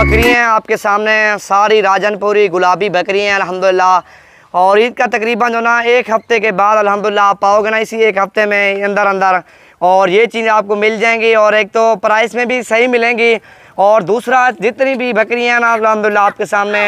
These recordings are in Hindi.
बकरी हैं आपके सामने, सारी राजनपुरी गुलाबी बकरी हैं अल्हम्दुलिल्लाह। और ईद का तकरीबन जो ना 1 हफ़्ते के बाद अल्हम्दुलिल्लाह आप पाओगे ना, इसी 1 हफ़्ते में अंदर अंदर और ये चीज़ें आपको मिल जाएंगी। और एक तो प्राइस में भी सही मिलेंगी, और दूसरा जितनी भी बकरियां ना अल्हम्दुलिल्लाह आपके सामने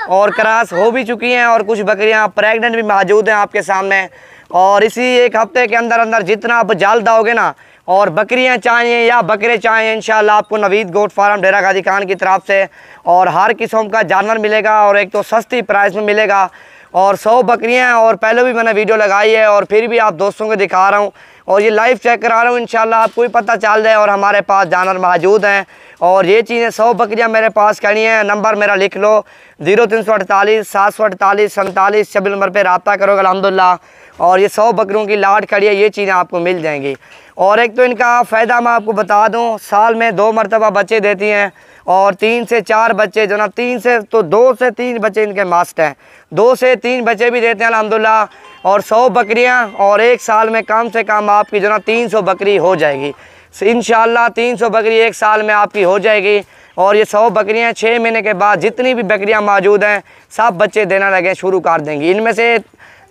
और क्रॉस हो भी चुकी हैं, और कुछ बकरियां प्रेग्नेंट भी मौजूद हैं आपके सामने। और इसी 1 हफ़्ते के अंदर अंदर जितना आप जल्द आओगे ना, और बकरियां चाहिए या बकरे चाहिए, इंशाल्लाह आपको नवीद गोट फार्म डेरा गाजी खान की तरफ से और हर किस्म का जानवर मिलेगा, और एक तो सस्ती प्राइस में मिलेगा। और 100 बकरियां, और पहले भी मैंने वीडियो लगाई है और फिर भी आप दोस्तों को दिखा रहा हूं, और ये लाइव चेक करा रहा हूं, इंशाल्लाह आपको भी पता चल जाए। और हमारे पास जानवर मौजूद हैं, और ये चीज़ें 100 बकरियां मेरे पास खड़ी हैं। नंबर मेरा लिख लो 0348 748 47 26 नंबर पर रब्ता करोगे अल्हम्दुलिल्लाह। और ये 100 बकरियों की लाट खड़ी है, ये चीज़ें आपको मिल जाएंगी। और एक तो इनका फ़ायदा मैं आपको बता दूं, साल में 2 मरतबा बच्चे देती हैं, और 3 से 4 बच्चे जो ना 2 से 3 बच्चे इनके मस्ट हैं, 2 से 3 बच्चे भी देते हैं अल्हम्दुलिल्लाह। और 100 बकरियां, और 1 साल में कम से कम आपकी जो ना 300 बकरी हो जाएगी इंशाल्लाह। 300 बकरी 1 साल में आपकी हो जाएगी। और ये 100 बकरियां 6 महीने के बाद जितनी भी बकरियां मौजूद हैं सब बच्चे देना लगे शुरू कर देंगी। इनमें से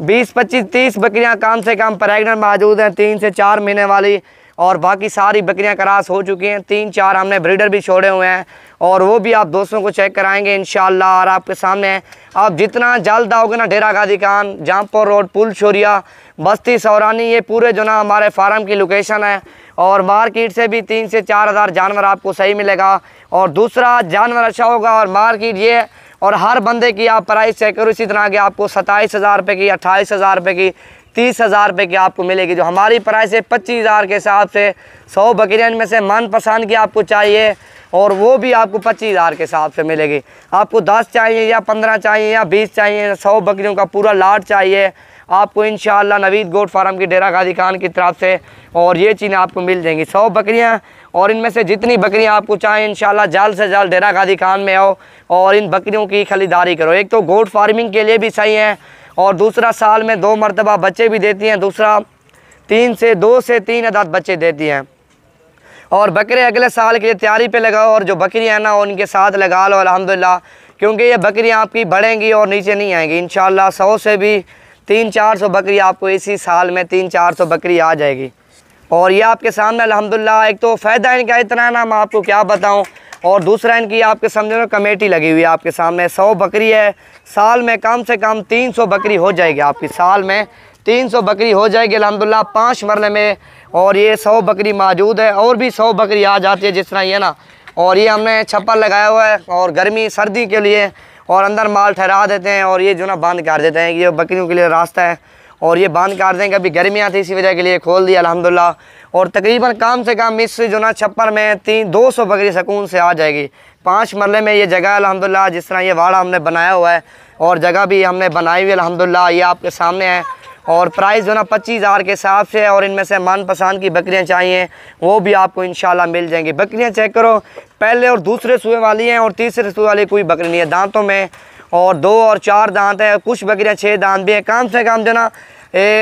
20, 25, 30 बकरियां कम से कम प्रेग्नेंट मौजूद हैं, 3 से 4 महीने वाली, और बाकी सारी बकरियां क्रॉस हो चुकी हैं। 3-4 हमने ब्रीडर भी छोड़े हुए हैं, और वो भी आप दोस्तों को चेक कराएंगे इंशाल्लाह। और आपके सामने आप जितना जल्द आओगे ना, डेरा गाजी खान, जहाँपुर रोड, पुल शोरिया, बस्ती सौरानी, ये पूरे जो ना हमारे फार्म की लोकेशन है। और मार्केट से भी 3 से 4 हज़ार जानवर आपको सही मिलेगा। और दूसरा जानवर अच्छा होगा, और मार्केट ये, और हर बंदे की आप प्राइस चेक करो इसी तरह की आपको 27,000 रुपये की, 28,000 रुपये की, 30,000 रुपये की आपको मिलेगी। जो हमारी प्राइस है 25,000 के हिसाब से 100 बकरियां में से मनपसंद की आपको चाहिए, और वो भी आपको 25,000 के हिसाब से मिलेगी। आपको 10 चाहिए या 15 चाहिए या 20 चाहिए, 100 बकरियों का पूरा लाट चाहिए आपको इंशाल्लाह नवीद गोट फार्म की डेरा गाजी खान की तरफ से, और ये चीज़ें आपको मिल जाएंगी 100 बकरियां। और इनमें से जितनी बकरियां आपको चाहिए इंशाल्लाह जल्द से जल्द डेरा गाजी खान में आओ और इन बकरियों की खरीदारी करो। एक तो गोट फार्मिंग के लिए भी सही है, और दूसरा साल में 2 मरतबा बच्चे भी देती हैं, दूसरा 2 से 3 अदद बच्चे देती हैं। और बकरे अगले साल के लिए तैयारी पे लगाओ, और जो बकरियां हैं ना उनके साथ लगा लो अल्हम्दुलिल्लाह, क्योंकि ये बकरियां आपकी बढ़ेंगी और नीचे नहीं आएंगी इंशाल्लाह। 100 से भी 300-400 बकरी आपको इसी साल में 300-400 बकरी आ जाएगी। और ये आपके सामने अल्हम्दुलिल्लाह, एक तो फ़ायदा इनका इतना है ना, मैं आपको क्या बताऊं। और दूसरा इनकी आपके समझो ना कमेटी लगी हुई है आपके सामने। 100 बकरी है, साल में कम से कम 300 बकरी हो जाएगी आपकी, साल में 300 बकरी हो जाएगी अल्हम्दुलिल्लाह 5 मरले में। और ये 100 बकरी मौजूद है, और भी 100 बकरी आ जाती है जिस तरह ये ना। और ये हमने छप्पर लगाया हुआ है, और गर्मी सर्दी के लिए, और अंदर माल ठहरा देते हैं, और ये जो ना बंद कर देते हैं, ये बकरियों के लिए रास्ता है, और ये बंद कर देंगे। अभी गर्मियाँ थी इसी वजह के लिए खोल दिया अल्हम्दुलिल्लाह। और तकरीबन कम से कम इस जो ना छप्पर में 200 बकरी सुकून से आ जाएगी। 5 मरले में ये जगह अल्हम्दुलिल्लाह, जिस तरह ये वाड़ा हमने बनाया हुआ है, और जगह भी हमने बनाई हुई अल्हम्दुलिल्लाह, ये आपके सामने है। और प्राइस जो ना 25,000 के हिसाब से, और इनमें से मनपसंद की बकरियां चाहिए वो भी आपको इंशाल्लाह मिल जाएंगी। बकरियां चेक करो, पहले और दूसरे सूए वाली हैं, और तीसरे सूए वाली कोई बकरी नहीं है दांतों में, और 2 और 4 दांत है, कुछ बकरियां 6 दांत भी हैं। कम से कम जो ना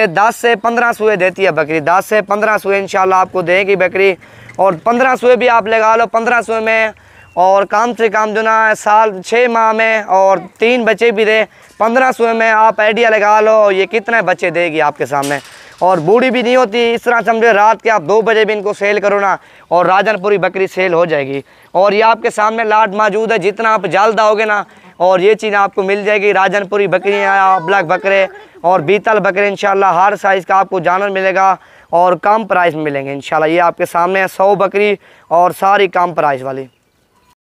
10 से 15 सूए देती है बकरी, 10 से 15 सूए इंशाल्लाह आपको देगी बकरी। और 15 सूए भी आप लगा लो, 15 सूए में, और कम से कम जो ना साल 6 माह में, और 3 बच्चे भी दे, 15 सूए में आप आइडिया लगा लो ये कितने बच्चे देगी आपके सामने। और बूढ़ी भी नहीं होती, इस तरह समझो रात के आप 2 बजे भी इनको सेल करो ना, और राजनपुरी बकरी सेल हो जाएगी। और ये आपके सामने लाट मौजूद है, जितना आप जल्द आओगे ना, और ये चीज़ आपको मिल जाएगी। राजनपुरी बकरियाँ, अबलग बकरे और बीतल बकरे इंशाल्लाह हर साइज़ का आपको जानवर मिलेगा, और कम प्राइस में मिलेंगे इंशाल्लाह। ये आपके सामने 100 बकरी, और सारी कम प्राइस वाली।